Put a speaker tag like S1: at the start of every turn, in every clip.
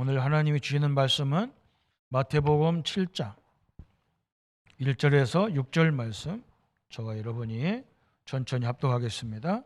S1: 오늘 하나님이 주시는 말씀은 마태복음 7장 1절에서 6절 말씀, 저와 여러분이 천천히 합독하겠습니다.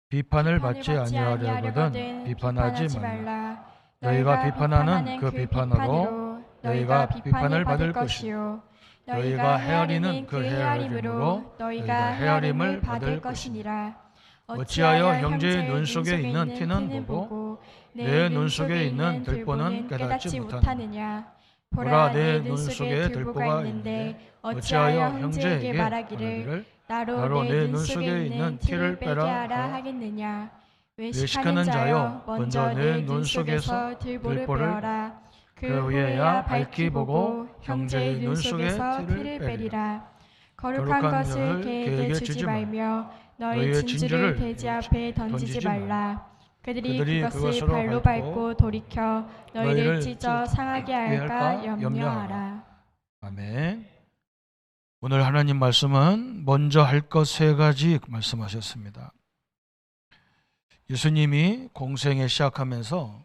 S1: 비판을 받지 아니하려거든 비판하지 말라. 너희가 비판하는 그 비판으로 너희가 비판을 받을 것이요 너희가 헤아리는 그 헤아림으로 너희가 헤아림을 받을 것이니라. 어찌하여 형제의 눈 속에 있는 티는 보고 내 눈 속에 있는 들보는 깨닫지 못하느냐. 보라, 내 눈 속에 들보가 있는데 어찌하여 형제에게 말하기를 나로 내 눈 속에 있는 티를 빼라 하겠느냐. 외식하는 자여, 먼저 내 눈 속에서 들보를 빼어라. 그 후에야 밝히 보고 형제의 눈 속에서 티를 빼리라. 거룩한 것을 개에게 주지 말며 너희 진주를 돼지 앞에 던지지 말라. 그들이 그것을 발로 밟고 돌이켜 너희를 찢어 상하게 할까 염려하라. 아멘. 오늘 하나님 말씀은 먼저 할 것 세 가지 말씀하셨습니다. 예수님이 공생에 시작하면서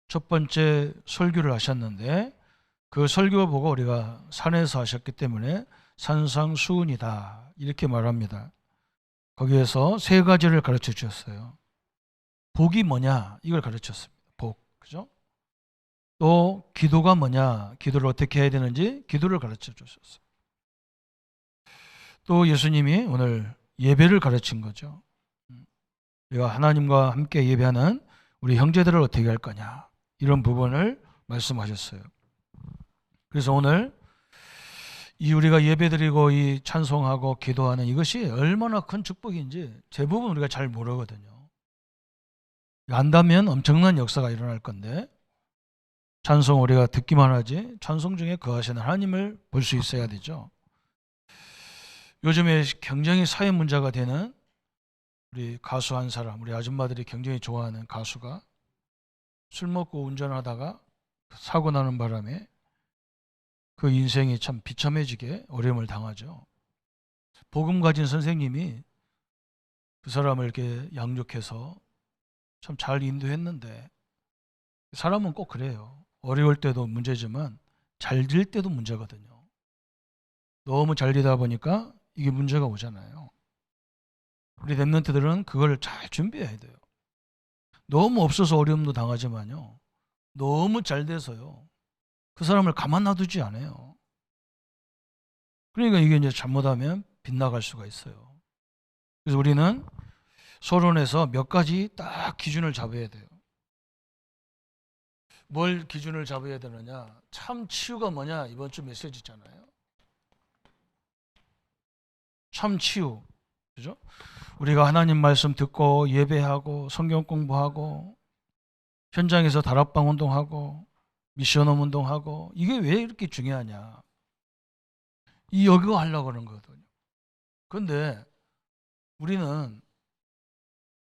S1: 첫 번째 설교를 하셨는데 그 설교 보고 우리가 산에서 하셨기 때문에 산상수훈이다 이렇게 말합니다. 거기에서 세 가지를 가르쳐 주셨어요. 복이 뭐냐 이걸 가르쳤습니다. 복, 그죠? 또 기도가 뭐냐, 기도를 어떻게 해야 되는지 기도를 가르쳐 주셨어요. 또 예수님이 오늘 예배를 가르친 거죠. 우리가 하나님과 함께 예배하는 우리 형제들을 어떻게 할 거냐 이런 부분을 말씀하셨어요. 그래서 오늘 이 우리가 예배드리고 이 찬송하고 기도하는 이것이 얼마나 큰 축복인지 대부분 우리가 잘 모르거든요. 안다면 엄청난 역사가 일어날 건데 찬송 우리가 듣기만 하지 찬송 중에 거하시는 하나님을 볼 수 있어야 되죠. 요즘에 굉장히 사회 문제가 되는 우리 가수 한 사람, 우리 아줌마들이 굉장히 좋아하는 가수가 술 먹고 운전하다가 사고 나는 바람에 그 인생이 참 비참해지게 어려움을 당하죠. 복음 가진 선생님이 그 사람을 이렇게 양육해서 참 잘 인도했는데 사람은 꼭 그래요. 어려울 때도 문제지만 잘 될 때도 문제거든요. 너무 잘 되다 보니까 이게 문제가 오잖아요. 우리 랩런트들은 그걸 잘 준비해야 돼요. 너무 없어서 어려움도 당하지만요. 너무 잘 돼서요. 그 사람을 가만 놔두지 않아요. 그러니까 이게 이제 잘못하면 빗나갈 수가 있어요. 그래서 우리는 서론에서 몇 가지 딱 기준을 잡아야 돼요. 뭘 기준을 잡아야 되느냐? 참 치유가 뭐냐? 이번 주 메시지잖아요. 참 치유. 그죠? 우리가 하나님 말씀 듣고 예배하고 성경 공부하고 현장에서 다락방 운동하고 미션홈 운동하고 이게 왜 이렇게 중요하냐? 이거 하려고 하는 거거든요. 그런데 우리는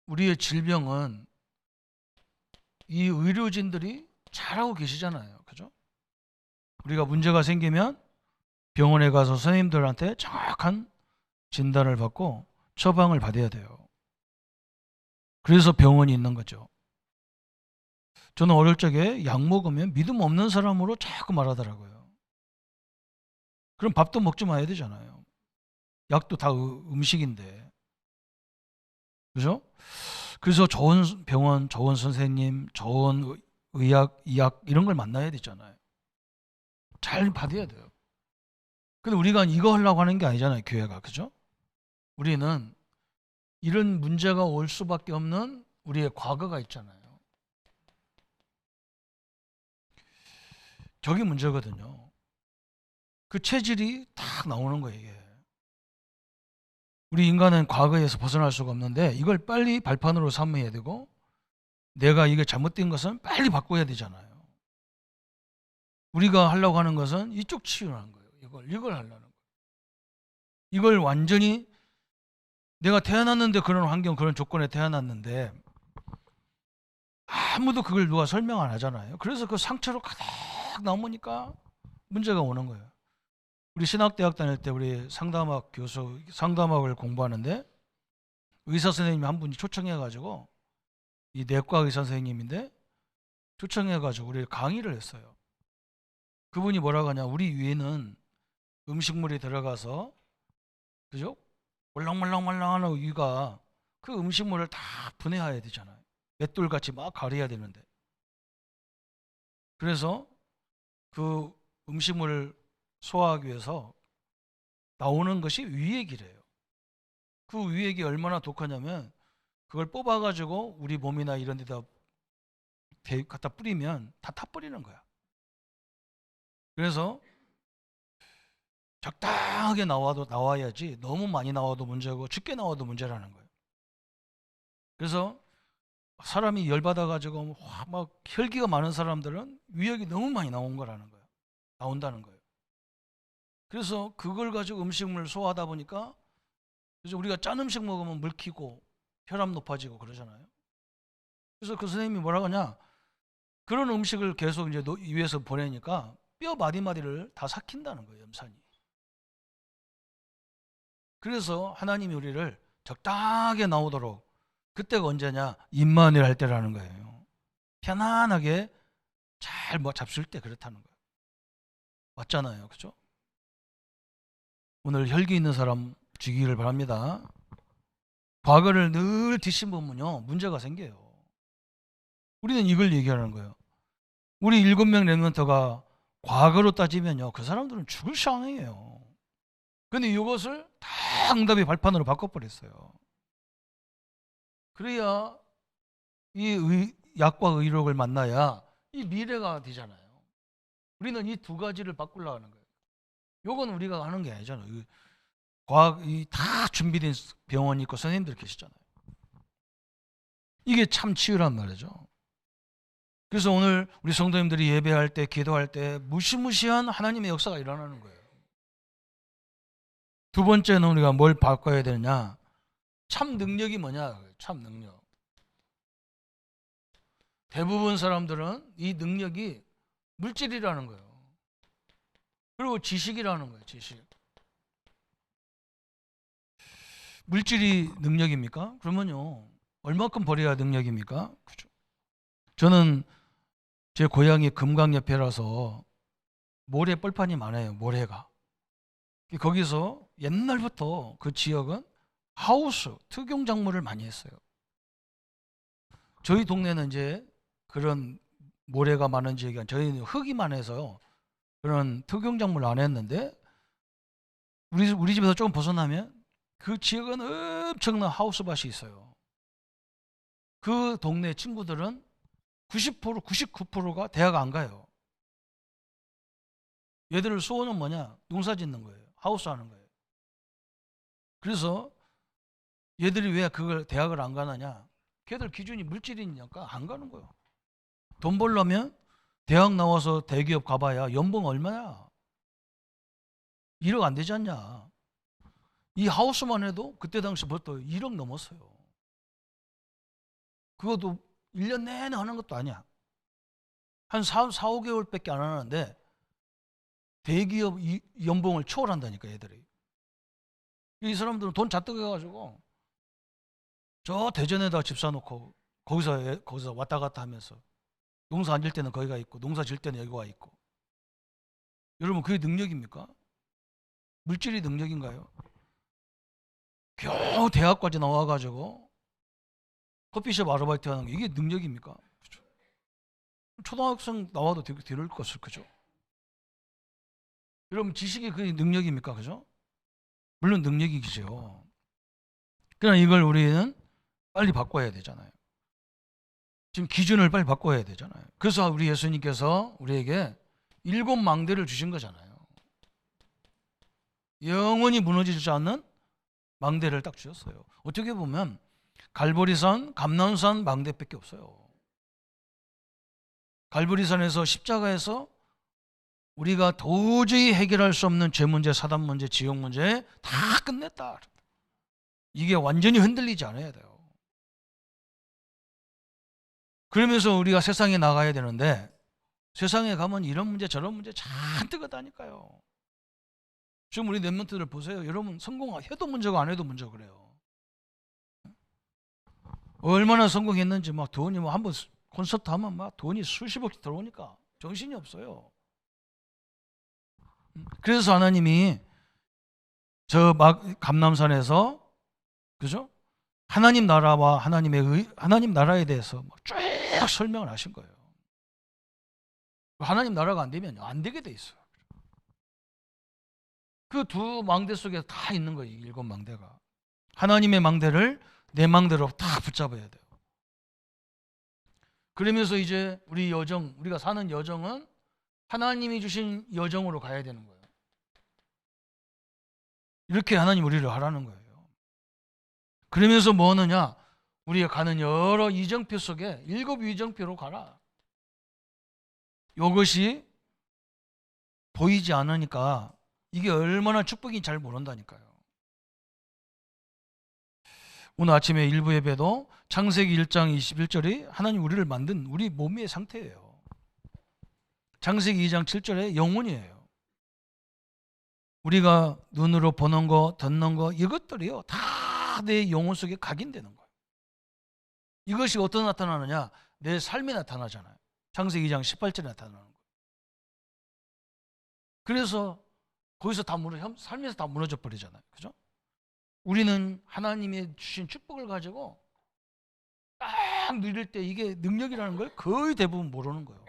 S1: 우리의 질병은 이 의료진들이 잘하고 계시잖아요. 그죠? 우리가 문제가 생기면 병원에 가서 선생님들한테 정확한 진단을 받고 처방을 받아야 돼요. 그래서 병원이 있는 거죠. 저는 어릴 적에 약 먹으면 믿음 없는 사람으로 자꾸 말하더라고요. 그럼 밥도 먹지 마야 되잖아요. 약도 다 음식인데. 그죠? 그래서 좋은 병원, 좋은 선생님, 좋은 의학, 이학 이런 걸 만나야 되잖아요. 잘 받아야 돼요. 근데 우리가 이거 하려고 하는 게 아니잖아요, 교회가. 그죠? 우리는 이런 문제가 올 수밖에 없는 우리의 과거가 있잖아요. 저게 문제거든요. 그 체질이 딱 나오는 거예요, 이게. 우리 인간은 과거에서 벗어날 수가 없는데 이걸 빨리 발판으로 삼아야 되고 내가 이게 잘못된 것은 빨리 바꿔야 되잖아요. 우리가 하려고 하는 것은 이쪽 치유하는 거예요. 이걸 하려는 거예요. 이걸 완전히 내가 태어났는데 그런 환경, 그런 조건에 태어났는데 아무도 그걸 누가 설명 안 하잖아요. 그래서 그 상처로 가득 남으니까 문제가 오는 거예요. 우리 신학대학 다닐 때 우리 상담학 교수, 상담학을 공부하는데 의사 선생님이 한 분이 초청해가지고 이 내과 의사 선생님인데 초청해가지고 우리 강의를 했어요. 그분이 뭐라고 하냐, 우리 위에는 음식물이 들어가서, 그죠? 말랑말랑말랑하는 위가 그 음식물을 다 분해해야 되잖아요. 맷돌같이 막 가려야 되는데. 그래서 그 음식물을 소화하기 위해서 나오는 것이 위액이래요. 그 위액이 얼마나 독하냐면 그걸 뽑아가지고 우리 몸이나 이런 데다 갖다 뿌리면 다 타버리는 거야. 그래서 적당하게 나와야지 너무 많이 나와도 문제고 적게 나와도 문제라는 거예요. 그래서 사람이 열받아가지고 막 혈기가 많은 사람들은 위액이 너무 많이 나온다는 거예요. 그래서 그걸 가지고 음식물을 소화하다 보니까, 그래서 우리가 짠 음식 먹으면 물키고 혈압 높아지고 그러잖아요. 그래서 그 선생님이 뭐라고 하냐, 그런 음식을 계속 이제 위에서 보내니까 뼈 마디마디를 다 삭힌다는 거예요, 염산이. 그래서 하나님이 우리를 적당하게 나오도록, 그때가 언제냐, 임마누엘 할 때라는 거예요. 편안하게 잘 잡술 때 그렇다는 거예요. 맞잖아요, 그죠? 오늘 혈기 있는 사람 주기를 바랍니다. 과거를 늘 뒤집으면요 문제가 생겨요. 우리는 이걸 얘기하는 거예요. 우리 7명 렘넌트가 과거로 따지면요 그 사람들은 죽을 상황이에요. 근데 이것을 다 응답의 발판으로 바꿔버렸어요. 그래야 이 약과 의록을 만나야 이 미래가 되잖아요. 우리는 이 두 가지를 바꾸려고 하는 거예요. 요건 우리가 하는 게 아니잖아요. 과학이 다 준비된 병원이 있고 선생님들 계시잖아요. 이게 참 치유란 말이죠. 그래서 오늘 우리 성도님들이 예배할 때, 기도할 때 무시무시한 하나님의 역사가 일어나는 거예요. 두 번째는 우리가 뭘 바꿔야 되느냐, 참 능력이 뭐냐. 참 능력. 대부분 사람들은 이 능력이 물질이라는 거예요. 그리고 지식이라는 거예요. 지식. 물질이 능력입니까? 그러면요 얼마큼 버려야 능력입니까? 그죠? 저는 제 고향이 금강옆에라서 모래 뻘판이 많아요. 모래가. 거기서 옛날부터 그 지역은 하우스, 특용작물을 많이 했어요. 저희 동네는 이제 그런 모래가 많은 지역이 아니라 저희는 흙이 많아서 그런 특용작물 안 했는데, 우리 집에서 조금 벗어나면 그 지역은 엄청난 하우스밭이 있어요. 그 동네 친구들은 90%, 99%가 대학 안 가요. 얘들을 소원은 뭐냐? 농사 짓는 거예요. 하우스 하는 거예요. 그래서 얘들이 왜 그걸 대학을 안 가느냐? 걔들 기준이 물질이니까 안 가는 거예요. 돈 벌려면 대학 나와서 대기업 가봐야 연봉 얼마야? 1억 안 되지 않냐? 이 하우스만 해도 그때 당시 벌써 1억 넘었어요. 그것도 1년 내내 하는 것도 아니야. 한 4, 5개월밖에 안 하는데 대기업 연봉을 초월한다니까 얘들이. 이 사람들은 돈 잔뜩 해가지고 저 대전에다 집 사놓고 거기서 왔다 갔다 하면서 농사 안 질 때는 거기가 있고 농사 질 때는 여기가 있고. 여러분 그게 능력입니까? 물질이 능력인가요? 겨우 대학까지 나와가지고 커피숍 아르바이트 하는 게 이게 능력입니까? 그렇죠? 초등학생 나와도 되는 것을, 그죠? 여러분 지식이 그게 능력입니까? 그죠? 물론 능력이죠. 그러나 이걸 우리는 빨리 바꿔야 되잖아요. 지금 기준을 빨리 바꿔야 되잖아요. 그래서 우리 예수님께서 우리에게 7망대를 주신 거잖아요. 영원히 무너지지 않는 망대를 딱 주셨어요. 어떻게 보면 갈보리산, 감난산 망대밖에 없어요. 갈보리산에서 십자가에서 우리가 도저히 해결할 수 없는 죄 문제, 사단 문제, 지옥 문제 다 끝냈다. 이게 완전히 흔들리지 않아야 돼요. 그러면서 우리가 세상에 나가야 되는데 세상에 가면 이런 문제 저런 문제 잔뜩 하다니까요. 지금 우리 랩런트들 보세요. 여러분 성공해도 문제고 안 해도 문제고 그래요. 얼마나 성공했는지 막 돈이 뭐 한번 콘서트 하면 막 돈이 수십억씩 들어오니까 정신이 없어요. 그래서 하나님이 저 감람산에서, 그죠? 하나님 나라와 하나님 나라에 대해서 쭉 설명을 하신 거예요. 하나님 나라가 안 되면 안 되게 돼 있어요. 그 두 망대 속에 다 있는 거예요. 일곱 망대가. 하나님의 망대를 내 망대로 다 붙잡아야 돼요. 그러면서 이제 우리가 사는 여정은 하나님이 주신 여정으로 가야 되는 거예요. 이렇게 하나님 우리를 하라는 거예요. 그러면서 뭐 하느냐? 우리가 가는 여러 이정표 속에 7 이정표로 가라. 이것이 보이지 않으니까 이게 얼마나 축복인지 잘 모른다니까요. 오늘 아침에 일부 예배도 창세기 1장 21절이 하나님 우리를 만든 우리 몸의 상태예요. 창세기 2장 7절에 영혼이에요. 우리가 눈으로 보는 거, 듣는 거, 이것들이요 다 내 영혼 속에 각인되는 거예요. 이것이 어떻게 나타나느냐? 내 삶에 나타나잖아요. 창세기 2장 18절에 나타나는 거예요. 그래서 거기서 삶에서 다 무너져 버리잖아요. 그죠? 우리는 하나님이 주신 축복을 가지고 딱 누릴 때 이게 능력이라는 걸 거의 대부분 모르는 거예요.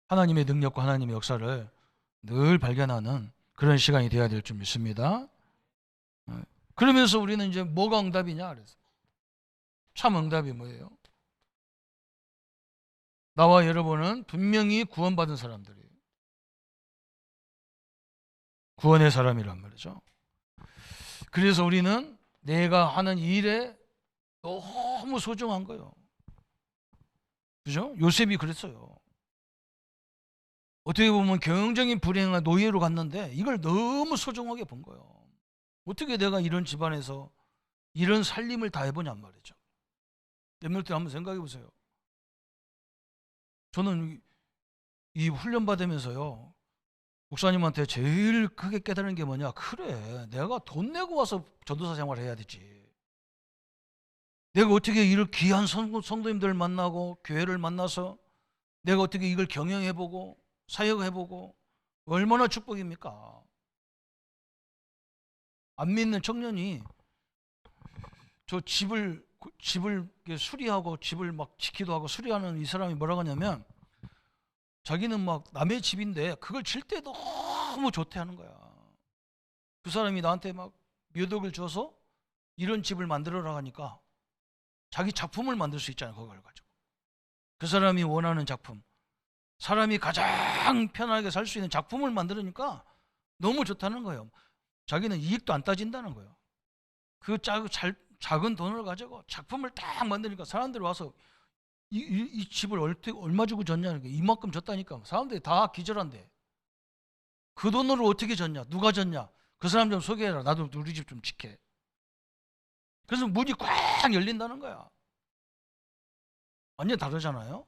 S1: 하나님의 능력과 하나님의 역사를 늘 발견하는 그런 시간이 되어야 될 줄 믿습니다. 그러면서 우리는 이제 뭐가 응답이냐 그래서 참 응답이 뭐예요? 나와 여러분은 분명히 구원받은 사람들이에요. 구원의 사람이란 말이죠. 그래서 우리는 내가 하는 일에 너무 소중한 거예요. 그죠? 요셉이 그랬어요. 어떻게 보면 경영적인 불행한 노예로 갔는데 이걸 너무 소중하게 본 거예요. 어떻게 내가 이런 집안에서 이런 살림을 다 해보냔 말이죠. 여러분들 한번 생각해 보세요. 저는 이 훈련 받으면서요, 목사님한테 제일 크게 깨달은 게 뭐냐? 그래, 내가 돈 내고 와서 전도사 생활을 해야 되지. 내가 어떻게 이런 귀한 성도님들 만나고 교회를 만나서 내가 어떻게 이걸 경영해보고 사역해보고 얼마나 축복입니까? 안 믿는 청년이 저 집을 수리하고 집을 막 지키도 하고 수리하는 이 사람이 뭐라고 하냐면 자기는 막 남의 집인데 그걸 칠 때 너무 좋대 하는 거야. 그 사람이 나한테 막 몇 억을 줘서 이런 집을 만들어라 하니까 자기 작품을 만들 수 있잖아요. 그걸 가지고. 그 사람이 원하는 작품, 사람이 가장 편하게 살 수 있는 작품을 만들으니까 너무 좋다는 거예요. 자기는 이익도 안 따진다는 거예요. 그 작은 돈을 가지고 작품을 딱 만드니까 사람들이 와서 이 집을 얼마 주고 졌냐? 이만큼 줬다니까 사람들이 다 기절한대. 그 돈으로 어떻게 졌냐? 누가 졌냐? 그 사람 좀 소개해라. 나도 우리 집 좀 지켜. 그래서 문이 꽉 열린다는 거야. 완전 다르잖아요.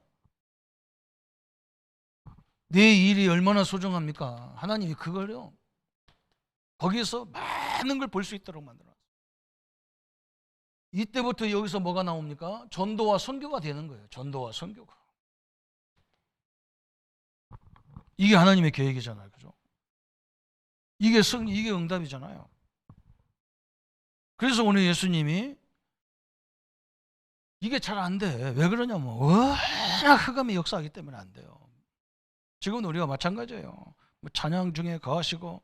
S1: 내 일이 얼마나 소중합니까? 하나님이 그걸요 거기에서 많은 걸 볼 수 있도록 만들어놨어요. 이때부터 여기서 뭐가 나옵니까? 전도와 선교가 되는 거예요. 전도와 선교가. 이게 하나님의 계획이잖아요. 그죠? 이게 응답이잖아요. 그래서 오늘 예수님이 이게 잘 안 돼. 왜 그러냐면 워낙 흑암이 역사하기 때문에 안 돼요. 지금은 우리가 마찬가지예요. 뭐 찬양 중에 거하시고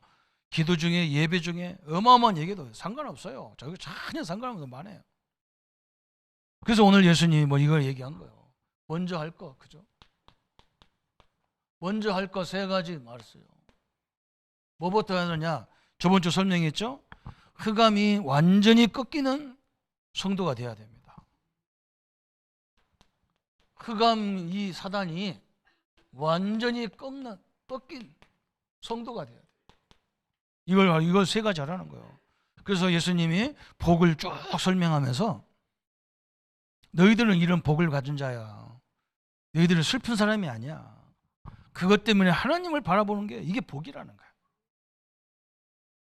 S1: 기도 중에 예배 중에 어마어마한 얘기도 상관없어요. 저거 전혀 상관없는 거 많아요. 그래서 오늘 예수님이 뭐 이걸 얘기한 거예요. 먼저 할 거, 그죠? 먼저 할 거 3가지 말했어요. 뭐부터 하느냐? 저번 주 설명했죠? 흑암이 완전히 꺾이는 성도가 돼야 됩니다. 흑암 이 사단이 완전히 꺾인 성도가 돼야 돼요. 이걸 3가지 하라는 거예요. 그래서 예수님이 복을 쭉 설명하면서 너희들은 이런 복을 가진 자야. 너희들은 슬픈 사람이 아니야. 그것 때문에 하나님을 바라보는 게 이게 복이라는 거야.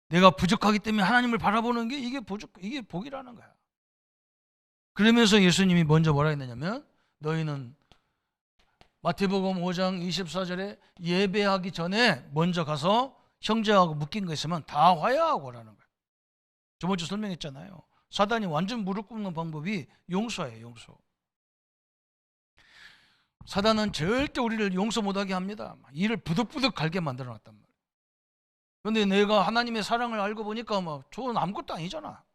S1: 내가 부족하기 때문에 하나님을 바라보는 게 이게 복이라는 거야. 그러면서 예수님이 먼저 뭐라 했느냐면 너희는 마태복음 5장 24절에 예배하기 전에 먼저 가서 형제하고 묶인 거 있으면 다 화해하고 오라는 거예요. 저번 주 설명했잖아요. 사단이 완전 무릎 꿇는 방법이 용서예요. 용서. 사단은 절대 우리를 용서 못하게 합니다. 이를 부득부득 갈게 만들어놨단 말이에요. 그런데 내가 하나님의 사랑을 알고 보니까 저건 아무것도 아니잖아.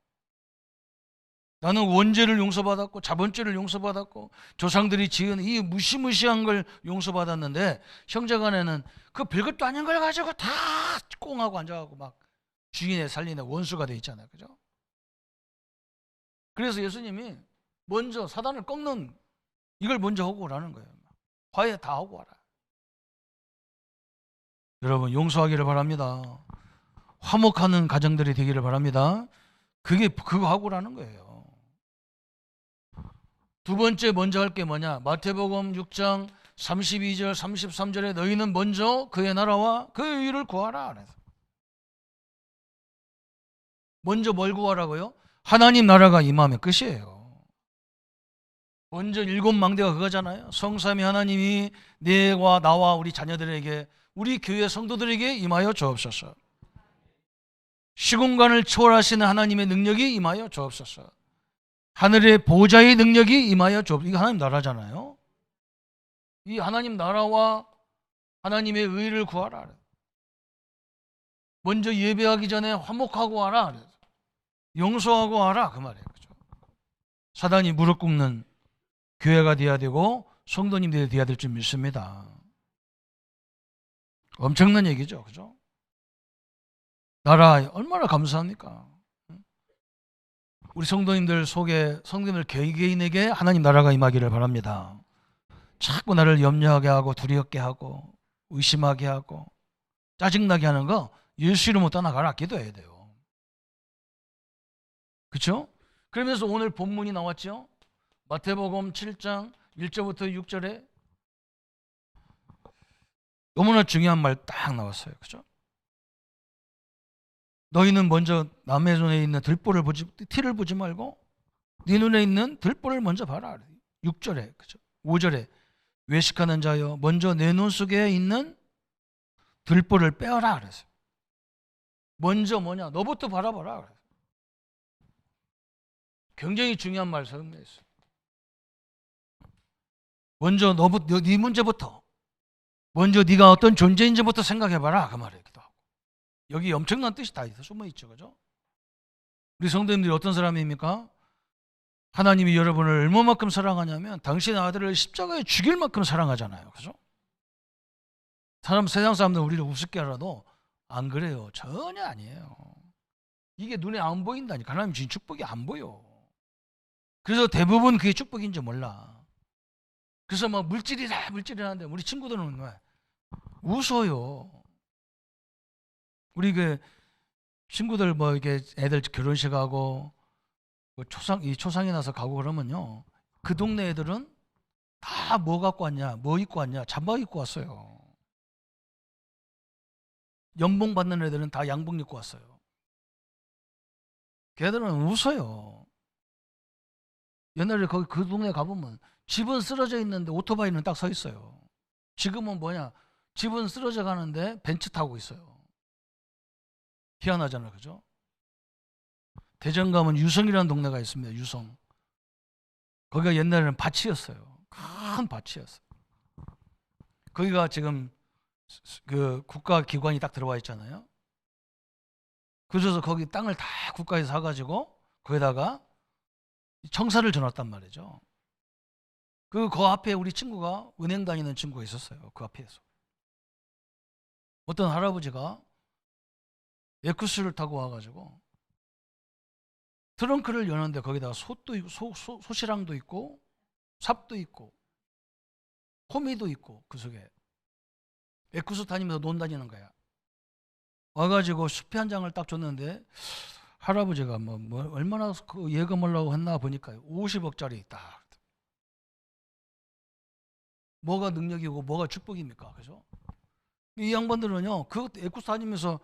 S1: 나는 원죄를 용서받았고 자본죄를 용서받았고 조상들이 지은 이 무시무시한 걸 용서받았는데 형제간에는 그 별것도 아닌 걸 가지고 다 꽁하고 앉아가고 막 주인의 살리는 원수가 돼 있잖아요. 그죠? 그래서 예수님이 먼저 사단을 꺾는 이걸 먼저 하고 오라는 거예요. 화해 다 하고 와라. 여러분 용서하기를 바랍니다. 화목하는 가정들이 되기를 바랍니다. 그게 그거 하고 오라는 거예요. 두 번째 먼저 할 게 뭐냐? 마태복음 6장 32절 33절에 너희는 먼저 그의 나라와 그의 의를 구하라. 그래서 먼저 뭘 구하라고요? 하나님 나라가 임하면 끝이에요. 먼저 일곱 망대가 그거잖아요. 성삼위 하나님이 내와 나와 우리 자녀들에게 우리 교회 성도들에게 임하여 주옵소서. 시공간을 초월하시는 하나님의 능력이 임하여 주옵소서. 하늘의 보좌의 능력이 임하여 주옵소서. 이거 하나님 나라잖아요. 이 하나님 나라와 하나님의 의를 구하라. 먼저 예배하기 전에 화목하고 와라. 용서하고 와라. 그 말이에요. 그죠? 사단이 무릎 꿇는 교회가 되어야 되고 성도님들이 되어야 될 줄 믿습니다. 엄청난 얘기죠. 그죠? 나라 얼마나 감사합니까? 우리 성도님들 속에 성도님들 개개인에게 하나님 나라가 임하기를 바랍니다. 자꾸 나를 염려하게 하고 두렵게 하고 의심하게 하고 짜증나게 하는 거 예수 이름으로 떠나가라. 기도해야 돼요. 그렇죠? 그러면서 오늘 본문이 나왔죠. 마태복음 7장 1절부터 6절에 너무나 중요한 말 딱 나왔어요. 그죠? 너희는 먼저 남의 눈에 있는 들보를 보지, 티를 보지 말고 네 눈에 있는 들보를 먼저 봐라. 6절에, 그죠? 5절에 외식하는 자여 먼저 내 눈 속에 있는 들보를 빼어라. 그랬어요. 먼저 뭐냐? 너부터 바라봐라. 그랬어요. 굉장히 중요한 말 사용했어요. 먼저 네 문제부터 먼저 네가 어떤 존재인지부터 생각해봐라. 그 말이에요. 여기 엄청난 뜻이 다 숨어있죠. 그죠? 우리 성도님들이 어떤 사람입니까? 하나님이 여러분을 얼마만큼 사랑하냐면 당신의 아들을 십자가에 죽일 만큼 사랑하잖아요. 그죠? 세상 사람들은 우리를 우습게 하라도 안 그래요. 전혀 아니에요. 이게 눈에 안 보인다니까. 하나님 주신 축복이 안 보여. 그래서 대부분 그게 축복인지 몰라. 그래서 막 물질이라 하는데 우리 친구들은 왜 웃어요. 우리 그 친구들 이게 애들 결혼식 하고 초상이 나서 가고 그러면요. 그 동네 애들은 다 뭐 갖고 왔냐? 뭐 입고 왔냐? 잠바 입고 왔어요. 연봉 받는 애들은 다 양복 입고 왔어요. 걔들은 웃어요. 옛날에 거기 그 동네 가보면 집은 쓰러져 있는데 오토바이는 딱 서 있어요. 지금은 뭐냐? 집은 쓰러져 가는데 벤츠 타고 있어요. 희한하잖아요. 그죠? 대전 가면 유성이라는 동네가 있습니다. 유성. 거기가 옛날에는 밭이었어요. 큰 밭이었어요. 거기가 지금 그 국가기관이 딱 들어와 있잖아요. 그래서 거기 땅을 다 국가에서 사가지고 거기다가 청사를 줘놨단 말이죠. 그 앞에 우리 친구가 은행 다니는 친구가 있었어요. 그 앞에서. 어떤 할아버지가 에쿠스를 타고 와가지고 트렁크를 여는데 거기다가 소도 있고 소시랑도 있고 삽도 있고 호미도 있고 그 속에 에쿠스 다니면서 논 다니는 거야. 와가지고 수표 한 장을 딱 줬는데 할아버지가 얼마나 그 예금하려고 했나 보니까 50억짜리 있다. 뭐가 능력이고 뭐가 축복입니까? 그죠? 이 양반들은요 그 에쿠스 다니면서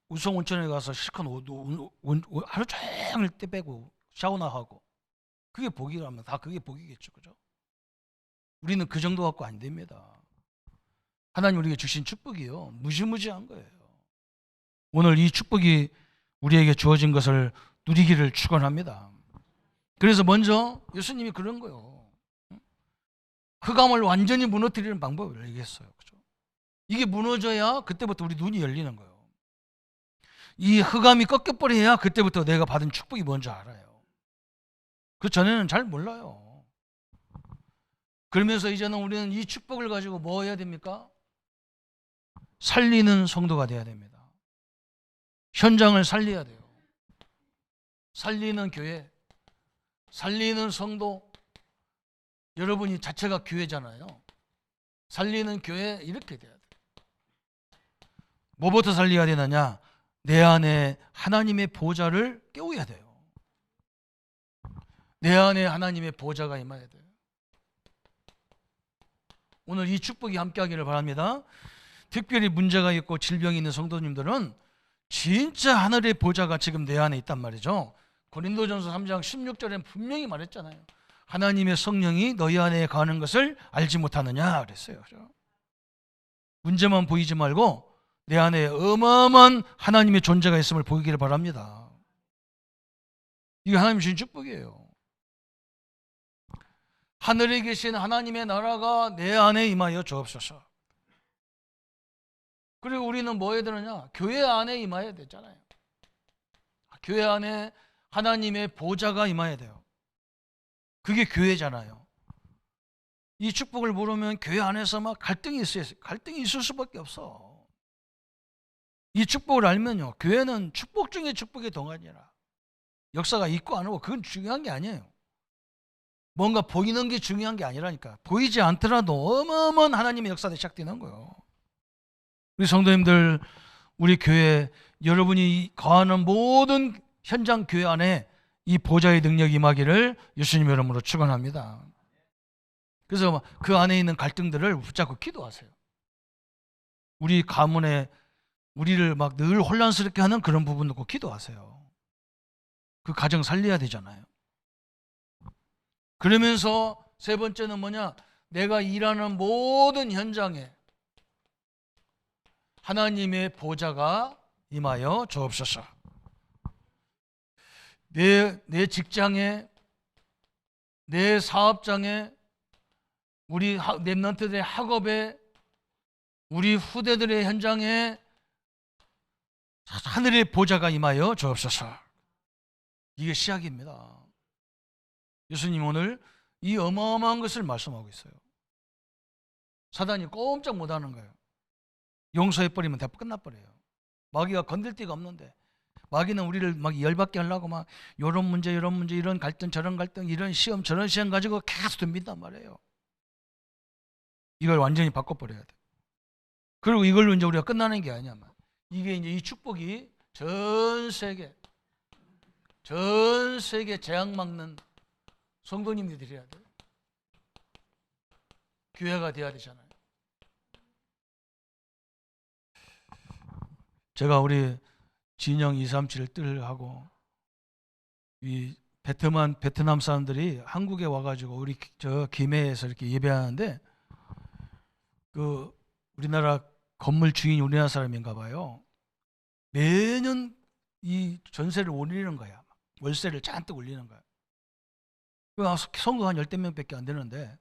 S1: 우성 온천에 가서 실컷 하루 종일 때 빼고 샤워나 하고 그게 복이라면 다 그게 복이겠죠. 그죠? 우리는 그 정도 갖고 안 됩니다. 하나님 우리에게 주신 축복이요, 무지무지한 거예요. 오늘 이 축복이 우리에게 주어진 것을 누리기를 축원합니다. 그래서 먼저 예수님이 그런 거예요. 흑암을 완전히 무너뜨리는 방법을 얘기했어요. 그죠? 이게 무너져야 그때부터 우리 눈이 열리는 거예요. 이 흑암이 꺾여버려야 그때부터 내가 받은 축복이 뭔지 알아요. 그 전에는 잘 몰라요. 그러면서 이제는 우리는 이 축복을 가지고 뭐 해야 됩니까? 살리는 성도가 돼야 됩니다. 현장을 살려야 돼요. 살리는 교회, 살리는 성도, 여러분이 자체가 교회잖아요. 살리는 교회 이렇게 돼야 돼요. 뭐부터 살려야 되느냐? 내 안에 하나님의 보좌를 깨워야 돼요. 내 안에 하나님의 보좌가 임해야 돼요. 오늘 이 축복이 함께하기를 바랍니다. 특별히 문제가 있고 질병이 있는 성도님들은 진짜 하늘의 보좌가 지금 내 안에 있단 말이죠. 고린도전서 3장 16절에 분명히 말했잖아요. 하나님의 성령이 너희 안에 가는 것을 알지 못하느냐 그랬어요. 문제만 보이지 말고 내 안에 어마어마한 하나님의 존재가 있음을 보이기를 바랍니다. 이게 하나님 주신 축복이에요. 하늘에 계신 하나님의 나라가 내 안에 임하여 주옵소서. 그리고 우리는 뭐 해야 되느냐? 교회 안에 임해야 되잖아요. 교회 안에 하나님의 보좌가 임해야 돼요. 그게 교회잖아요. 이 축복을 모르면 교회 안에서 막 갈등이 있을 수밖에 없어. 이 축복을 알면요, 교회는 축복 중에 축복의 동안이라. 역사가 있고 안 하고 그건 중요한 게 아니에요. 뭔가 보이는 게 중요한 게 아니라니까. 보이지 않더라도 어마어마한 하나님의 역사가 시작되는 거예요. 우리 성도님들, 우리 교회, 여러분이 거하는 모든 현장 교회 안에 이 보좌의 능력이 임하기를 예수님 이름으로 축원합니다. 그래서 그 안에 있는 갈등들을 붙잡고 기도하세요. 우리 가문에 우리를 막 늘 혼란스럽게 하는 그런 부분 놓고 기도하세요. 그 가정 살려야 되잖아요. 그러면서 세 번째는 뭐냐? 내가 일하는 모든 현장에 하나님의 보좌가 임하여 주옵소서. 내 직장에, 내 사업장에, 우리 랩런트들의 학업에, 우리 후대들의 현장에 하늘의 보좌가 임하여 주옵소서. 이게 시작입니다. 예수님 오늘 이 어마어마한 것을 말씀하고 있어요. 사단이 꼼짝 못하는 거예요. 용서해버리면 다 끝나버려요. 마귀가 건들 데가 없는데, 마귀는 우리를 막 열받게 하려고 막 이런 문제 이런 갈등 저런 갈등 이런 시험 저런 시험 가지고 계속 덤빈단 말이에요. 이걸 완전히 바꿔버려야 돼. 그리고 이걸로 이제 우리가 끝나는 게 아니야. 이게 이제 이 축복이 전 세계 재앙 막는 성도님들이 돼야 돼요. 교회가 돼야 되잖아요. 제가 우리 진영 237 뜰하고 이 베트남 사람들이 한국에 와가지고 우리 저 김해에서 이렇게 예배하는데, 그 우리나라 건물 주인이 우리나라 사람인가 봐요. 매년 이 전세를 올리는 거야. 월세를 잔뜩 올리는 거야. 성도 한 10대 명밖에 안 되는데,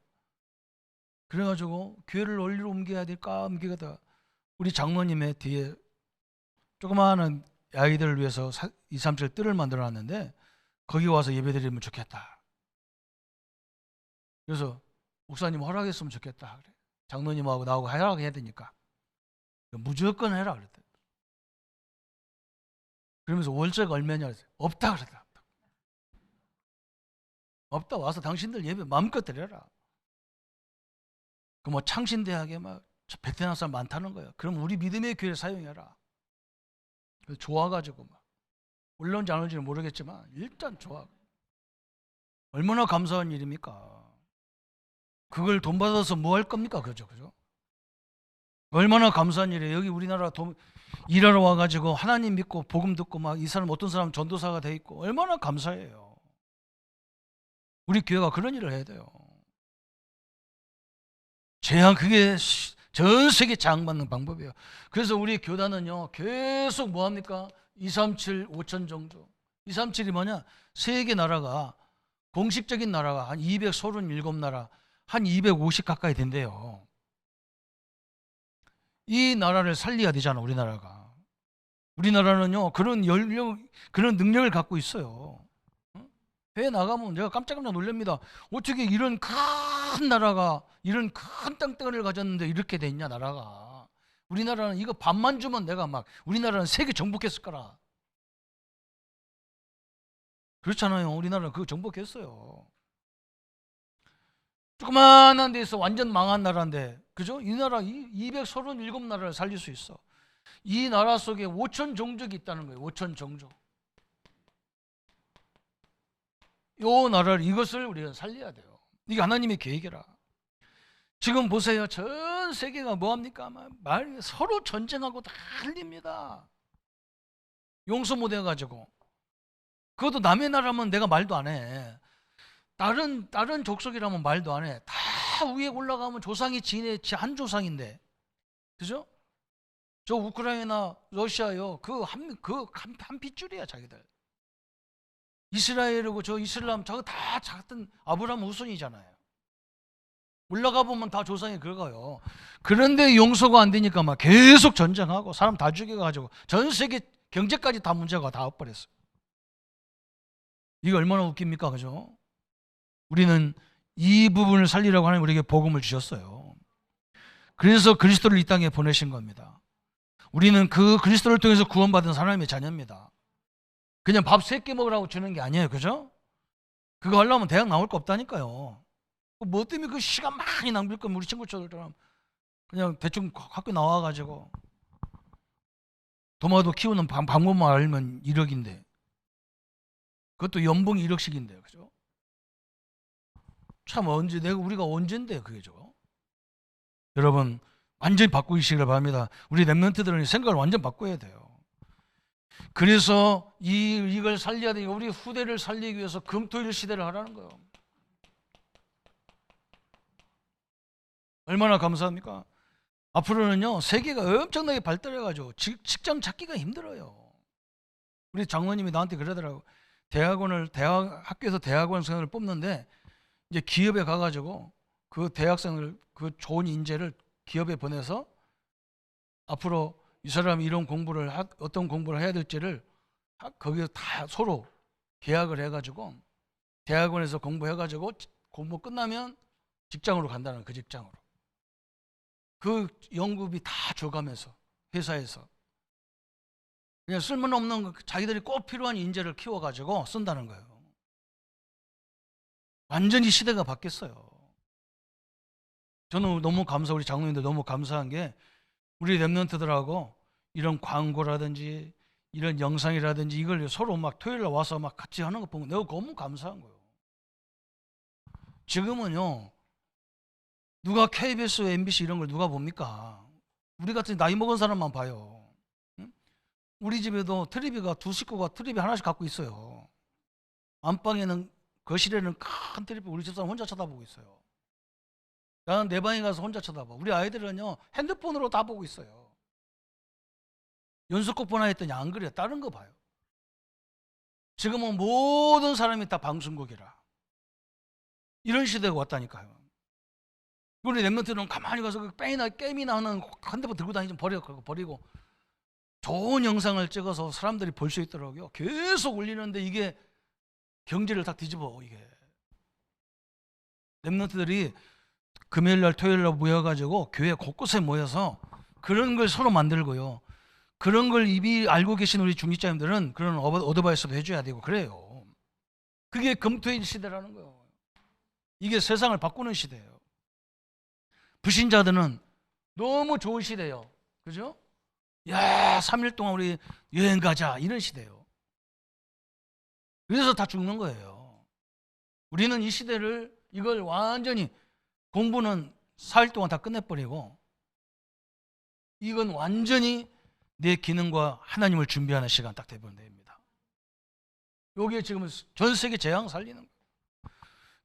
S1: 그래가지고 교회를 어디로 옮겨야 될까 옮기다 우리 장로님의 뒤에 조그마한 아이들을 위해서 237 뜰을 만들어놨는데 거기 와서 예배드리면 좋겠다. 그래서 목사님 허락했으면 좋겠다. 그래. 장로님하고 나하고 허락해야 되니까 무조건 해라 그랬대. 그러면서 월세가 얼마냐 그랬어요. 없다 그랬다. 없다. 와서 당신들 예배 마음껏 드려라. 그 뭐 창신대학에 막 베트남 사람 많다는 거예요. 그럼 우리 믿음의 교회 사용해라. 좋아가지고 막 올라온지 안 올지는 모르겠지만 일단 좋아. 얼마나 감사한 일입니까? 그걸 돈 받아서 뭐 할 겁니까? 그죠? 얼마나 감사한 일이에요. 여기 우리나라 일하러 와가지고 하나님 믿고 복음 듣고 막 이 사람 어떤 사람 전도사가 돼 있고 얼마나 감사해요. 우리 교회가 그런 일을 해야 돼요. 그게 전 세계 장악받는 방법이에요. 그래서 우리 교단은요, 계속 뭐합니까? 237, 5천 정도. 237이 뭐냐? 세계 나라가, 공식적인 나라가 한 237나라, 한 250 가까이 된대요. 이 나라를 살려야 되잖아, 우리나라가. 우리나라는요, 그런 능력을 갖고 있어요. 해외 나가면 제가 깜짝 놀랍니다. 어떻게 이런 큰 나라가, 이런 큰 땅덩어리를 가졌는데 이렇게 됐냐, 나라가. 우리나라는 이거 밥만 주면 내가 우리나라는 세계 정복했을 거라. 그렇잖아요. 우리나라는 그거 정복했어요. 조그만한 데서 완전 망한 나라인데, 그죠? 이 나라 237나라를 살릴 수 있어. 이 나라 속에 5천 종족이 있다는 거예요. 5천 종족. 이 나라를, 이것을 우리가 살려야 돼요. 이게 하나님의 계획이라. 지금 보세요. 전 세계가 뭐합니까? 서로 전쟁하고 다 흘립니다. 용서 못 해가지고. 그것도 남의 나라면 내가 말도 안 해. 다른 족속이라면 말도 안 해. 다 위에 올라가면 조상이 한 조상인데. 그죠? 저 우크라이나, 러시아요. 한 핏줄이야, 자기들. 이스라엘이고 저 이슬람, 저거 다 같은 아브라함 후손이잖아요. 올라가 보면 다 조상이 긁어요. 그런데 용서가 안 되니까 계속 전쟁하고 사람 다 죽여가지고 전 세계 경제까지 다 문제가 다 엎버렸어요. 이게 얼마나 웃깁니까? 그죠? 우리는 이 부분을 살리라고 하나님 우리에게 복음을 주셨어요. 그래서 그리스도를 이 땅에 보내신 겁니다. 우리는 그 그리스도를 통해서 구원받은 사람의 자녀입니다. 그냥 밥 3끼 먹으라고 주는 게 아니에요. 그죠? 그거 하려면 대학 나올 거 없다니까요. 뭐 때문에 그 시간 많이 낭비할 거면 우리 친구처럼 그냥 대충 학교 나와가지고 도마도 키우는 방법만 알면 1억인데 그것도 연봉이 1억씩인데요. 그죠? 참 우리가 언젠데 그게죠. 여러분 완전히 바꾸시길 바랍니다. 우리 렘넌트들은 생각을 완전 바꿔야 돼요. 그래서 이걸 살려야 되니까 우리 후대를 살리기 위해서 금토일 시대를 하라는 거예요. 얼마나 감사합니까? 앞으로는요 세계가 엄청나게 발달해가지고 직장 찾기가 힘들어요. 우리 장로님이 나한테 그러더라고. 학교에서 대학원생을 뽑는데 이제 기업에 가가지고 그 대학생을, 그 좋은 인재를 기업에 보내서 앞으로 이 사람이 이런 어떤 공부를 해야 될지를 거기서 다 서로 계약을 해가지고 대학원에서 공부해가지고 공부 끝나면 직장으로 간다는, 그 직장으로. 그 연구비 다 줘가면서 회사에서 그냥 쓸모없는 자기들이 꼭 필요한 인재를 키워가지고 쓴다는 거예요. 완전히 시대가 바뀌었어요. 저는 너무 우리 장로님들 너무 감사한 게 우리 렘넌트들하고 이런 광고라든지 이런 영상이라든지 이걸 서로 토요일에 와서 같이 하는 거 보면 내가 너무 감사한 거예요. 지금은요 누가 KBS, MBC 이런 걸 누가 봅니까? 우리 같은 나이 먹은 사람만 봐요. 응? 우리 집에도 텔레비가 두 식구가 텔레비 하나씩 갖고 있어요. 안방에는, 거실에는 큰 텔레비 우리 집사람 혼자 쳐다보고 있어요. 나는 내 방에 가서 혼자 쳐다봐. 우리 아이들은요 핸드폰으로 다 보고 있어요. 연속극 보나 했더니 안 그래요. 다른 거 봐요. 지금은 모든 사람이 다 방송국이라 이런 시대가 왔다니까요. 우리 렘넌트는 가만히 가서 게임이나 하는 핸드폰 들고 다니지 버리고 좋은 영상을 찍어서 사람들이 볼 수 있더라고요. 계속 올리는데 이게 경제를 다 뒤집어. 이게 렘넌트들이 금요일날 토요일날 모여가지고 교회 곳곳에 모여서 그런 걸 서로 만들고요. 그런 걸 이미 알고 계신 우리 중직자님들은 그런 어드바이스도 해줘야 되고 그래요. 그게 금토일 시대라는 거예요. 이게 세상을 바꾸는 시대예요. 불신자들은 너무 좋은 시대예요. 그죠? 야, 3일 동안 우리 여행 가자 이런 시대예요. 그래서 다 죽는 거예요. 우리는 이 시대를 이걸 완전히 공부는 4일 동안 다 끝내버리고 이건 완전히 내 기능과 하나님을 준비하는 시간 딱 되면 됩니다. 여기에 지금 전 세계 재앙 살리는 거예요.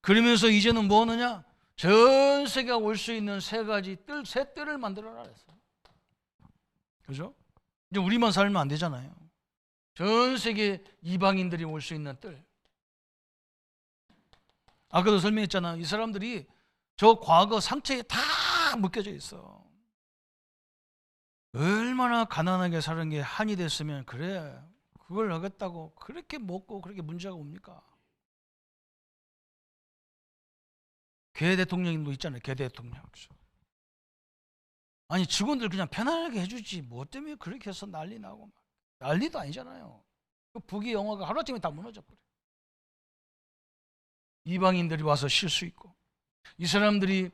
S1: 그러면서 이제는 뭐 하느냐? 전 세계가 올 수 있는 세 가지 뜰, 새 뜰을 만들어라 했어요. 그죠? 이제 우리만 살면 안 되잖아요. 전 세계 이방인들이 올 수 있는 뜰. 아까도 설명했잖아. 이 사람들이 저 과거 상처에 다 묶여져 있어. 얼마나 가난하게 사는 게 한이 됐으면 그래 그걸 하겠다고 그렇게 먹고 그렇게 문제가 옵니까? 개 대통령님도 있잖아요. 개 대통령. 아니 직원들 그냥 편안하게 해주지 뭐 때문에 그렇게 해서 난리 나고 막. 난리도 아니잖아요. 북이 영화가 하루아침에 다 무너져 버려. 이방인들이 와서 쉴 수 있고 이 사람들이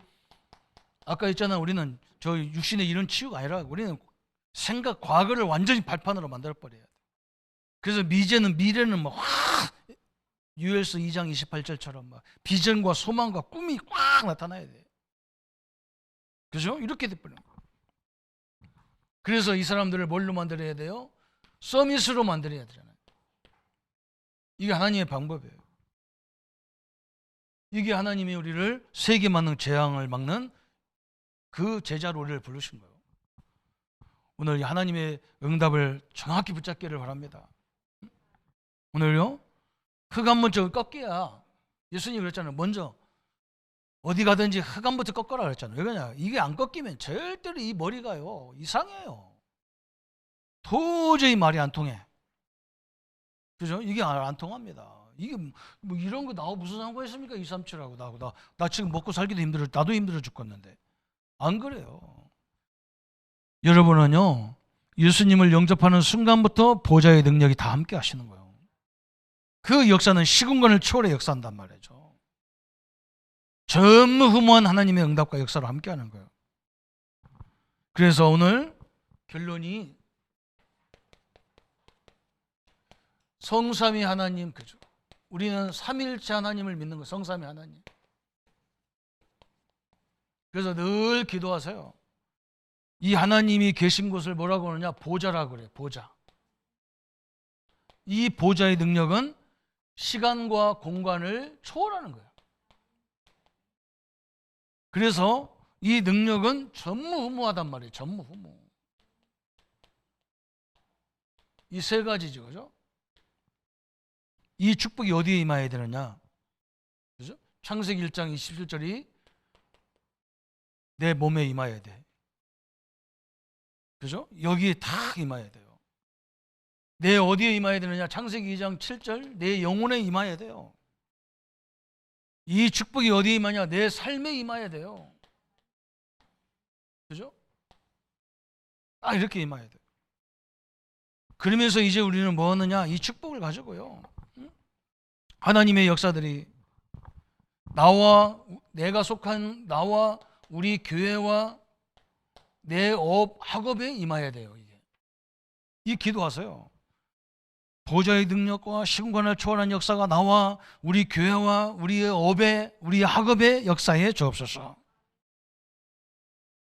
S1: 아까 했잖아. 우리는 저 육신의 이런 치유가 아니라 우리는 생각 과거를 완전히 발판으로 만들어 버려야 돼. 그래서 미래는 막 유엘서 2장 28절처럼 막 비전과 소망과 꿈이 꽉 나타나야 돼. 그죠? 이렇게 돼버려. 그래서 이 사람들을 뭘로 만들어야 돼요? 서밋으로 만들어야 되잖아요. 이게 하나님의 방법이에요. 이게 하나님이 우리를 세계 만능 재앙을 막는 그 제자로 우리를 부르신 거예요. 오늘 하나님의 응답을 정확히 붙잡기를 바랍니다. 오늘요 흑암부터 꺾여야 예수님이 그랬잖아요. 먼저 어디 가든지 흑암부터 꺾어라 그랬잖아요. 왜 그러냐? 이게 안 꺾이면 절대로 이 머리가요 이상해요. 도저히 말이 안 통해. 그죠? 이게 안 통합니다. 이게 뭐 이런 거 나하고 무슨 상관 있습니까? 237하고 나하고 나 지금 먹고 살기도 힘들어. 나도 힘들어 죽겠는데 안 그래요. 여러분은요 예수님을 영접하는 순간부터 보좌의 능력이 다 함께 하시는 거예요. 그 역사는 시공간을 초월해 역사한단 말이죠. 전무후무한 하나님의 응답과 역사로 함께 하는 거예요. 그래서 오늘 결론이 성삼위 하나님, 그죠? 우리는 삼일체 하나님을 믿는 거예요. 성삼위 하나님. 그래서 늘 기도하세요. 이 하나님이 계신 곳을 뭐라고 하느냐? 보좌라고 그래요. 보좌. 이 보좌의 능력은 시간과 공간을 초월하는 거예요. 그래서 이 능력은 전무후무하단 말이에요. 전무후무. 이 세 가지죠. 그죠? 이 축복이 어디에 임해야 되느냐? 그죠? 창세기 1장 27절이 내 몸에 임해야 돼. 그죠? 여기에 다 임해야 돼요. 내 어디에 임해야 되느냐? 창세기 2장 7절 내 영혼에 임해야 돼요. 이 축복이 어디에 임하냐? 내 삶에 임해야 돼요. 그죠? 이렇게 임해야 돼요. 그러면서 이제 우리는 뭐 하느냐? 이 축복을 가지고요. 하나님의 역사들이 내가 속한 나와 우리 교회와 내 학업에 임해야 돼요. 이 기도하세요. 보좌의 능력과 시공간을 초월한 역사가 나와 우리 교회와 우리의 업에 우리 학업의 역사에 주옵소서.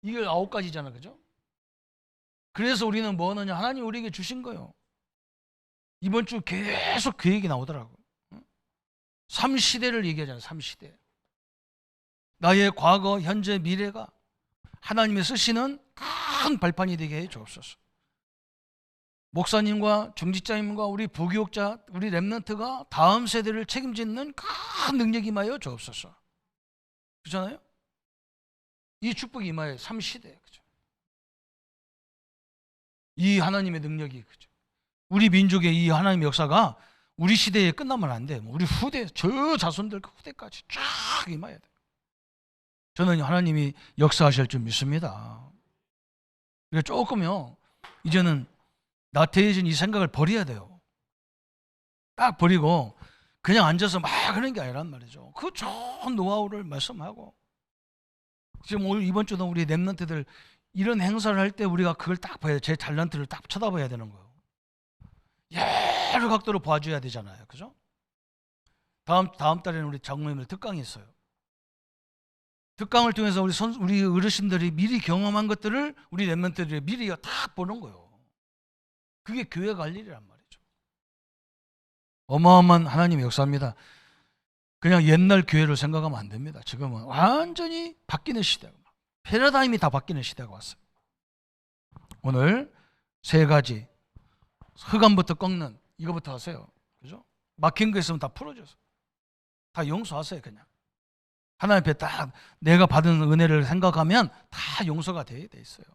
S1: 이게 9가지잖아. 그죠? 그래서 우리는 뭐 하느냐? 하나님 우리에게 주신 거예요. 이번 주 계속 그 얘기 나오더라고요. 3시대를 얘기하잖아요. 3시대. 나의 과거, 현재, 미래가 하나님의 쓰시는 큰 발판이 되게 해 주옵소서. 목사님과 중직자님과 우리 부교육자, 우리 렘넌트가 다음 세대를 책임지는 큰 능력이 임하여 주옵소서. 그렇잖아요? 이 축복이 임하여 3시대. 그죠? 이 하나님의 능력이 그죠? 우리 민족의 이 하나님의 역사가 우리 시대에 끝나면 안 돼. 우리 후대, 저 자손들 후대까지 쫙 임해야 돼. 저는 하나님이 역사하실 줄 믿습니다. 그러니까 조금요, 이제는 나태해진 이 생각을 버려야 돼요. 딱 버리고 그냥 앉아서 막 하는 게 아니란 말이죠. 그 좋은 노하우를 말씀하고 지금 오늘 이번 주도 우리 렘넌트들 이런 행사를 할 때 우리가 그걸 딱 봐야 돼. 제 탤런트를 딱 쳐다봐야 되는 거예요. 여러 각도로 봐줘야 되잖아요. 그죠? 다음 달에는 우리 장로님들 특강이 있어요. 특강을 통해서 우리 어르신들이 미리 경험한 것들을 우리 렘넌트들이 미리 다 보는 거예요. 그게 교회 갈 일이란 말이죠. 어마어마한 하나님의 역사입니다. 그냥 옛날 교회를 생각하면 안 됩니다. 지금은 완전히 바뀌는 시대고 패러다임이 다 바뀌는 시대가 왔어요. 오늘 세 가지 흑암부터 꺾는 이거부터 하세요. 그죠? 막힌 거 있으면 다 풀어줘서 다 용서하세요. 그냥 하나님 앞에 딱 내가 받은 은혜를 생각하면 다 용서가 돼 있어요.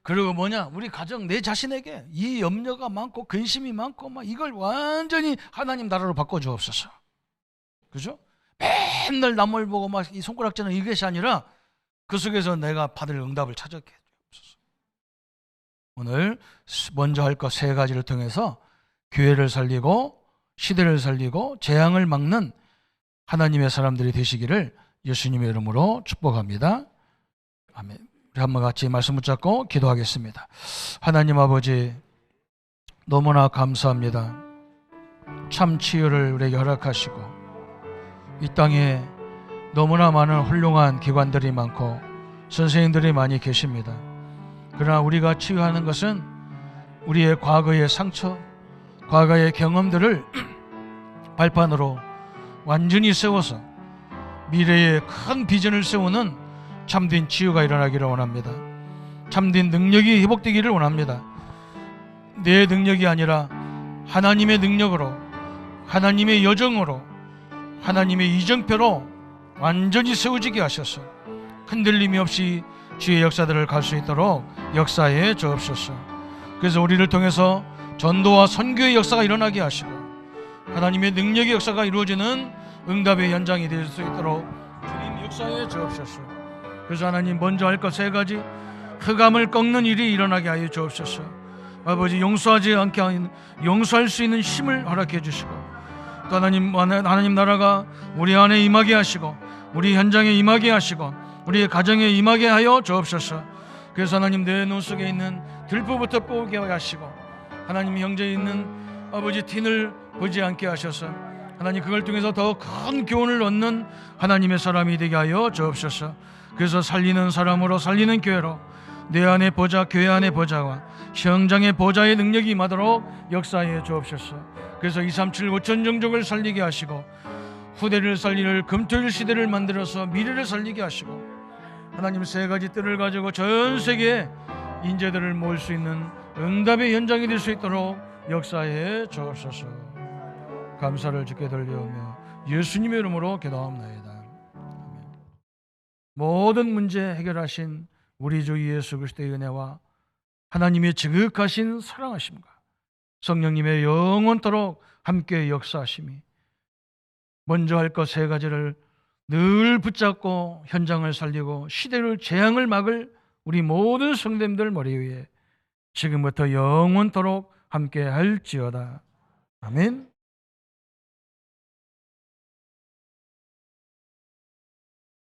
S1: 그리고 뭐냐, 우리 가정 내 자신에게 이 염려가 많고 근심이 많고 막 이걸 완전히 하나님 나라로 바꿔주옵소서. 그죠? 맨날 남을 보고 막 이 손가락질하는 이것이 아니라 그 속에서 내가 받을 응답을 찾았게 해주옵소서. 오늘 먼저 할 것 세 가지를 통해서 교회를 살리고 시대를 살리고 재앙을 막는 하나님의 사람들이 되시기를 예수님의 이름으로 축복합니다. 아멘. 우리 한번 같이 말씀 붙잡고 기도하겠습니다. 하나님 아버지, 너무나 감사합니다. 참 치유를 우리에게 허락하시고 이 땅에 너무나 많은 훌륭한 기관들이 많고 선생님들이 많이 계십니다. 그러나 우리가 치유하는 것은 우리의 과거의 상처, 과거의 경험들을 발판으로 완전히 세워서 미래의 큰 비전을 세우는 참된 치유가 일어나기를 원합니다. 참된 능력이 회복되기를 원합니다. 내 능력이 아니라 하나님의 능력으로, 하나님의 여정으로, 하나님의 이정표로 완전히 세워지게 하셔서 흔들림이 없이 주의 역사들을 갈 수 있도록 역사에 주옵소서. 그래서 우리를 통해서 전도와 선교의 역사가 일어나게 하시고 하나님의 능력의 역사가 이루어지는 응답의 현장이 될 수 있도록 주님 역사에 주옵소서. 그래서 하나님 먼저 할 것 세 가지, 흑암을 꺾는 일이 일어나게 하여 주옵소서. 아버지, 용서하지 않게 하는, 용서할 수 있는 힘을 허락해 주시고 또 하나님 나라가 우리 안에 임하게 하시고 우리 현장에 임하게 하시고 우리의 가정에 임하게 하여 주옵소서. 그래서 하나님 내 눈 속에 있는 들보부터 뽑게 하시고 하나님 형제에 있는 아버지 틴을 보지 않게 하셔서 하나님 그걸 통해서 더 큰 교훈을 얻는 하나님의 사람이 되게 하여 주옵소서. 그래서 살리는 사람으로 살리는 교회로 내 안에 보좌, 교회 안에 보좌와 현장의 보좌의 능력이 임하도록 역사해 주옵소서. 그래서 237 5천 종족을 살리게 하시고 후대를 살리는 금토일 시대를 만들어서 미래를 살리게 하시고 하나님 세 가지 뜰을 가지고 전 세계에 인재들을 모을 수 있는 응답의 현장이 될 수 있도록 역사해 주옵소서. 감사를 주께 돌려오며 예수님의 이름으로 기도합나이다. 아멘. 모든 문제 해결하신 우리 주 예수 그리스도의 은혜와 하나님의 지극하신 사랑하심과 성령님의 영원토록 함께 역사하심이 먼저 할 것 세 가지를 늘 붙잡고 현장을 살리고 시대를 재앙을 막을 우리 모든 성도님들 머리 위에 지금부터 영원토록 함께 할지어다. 아멘.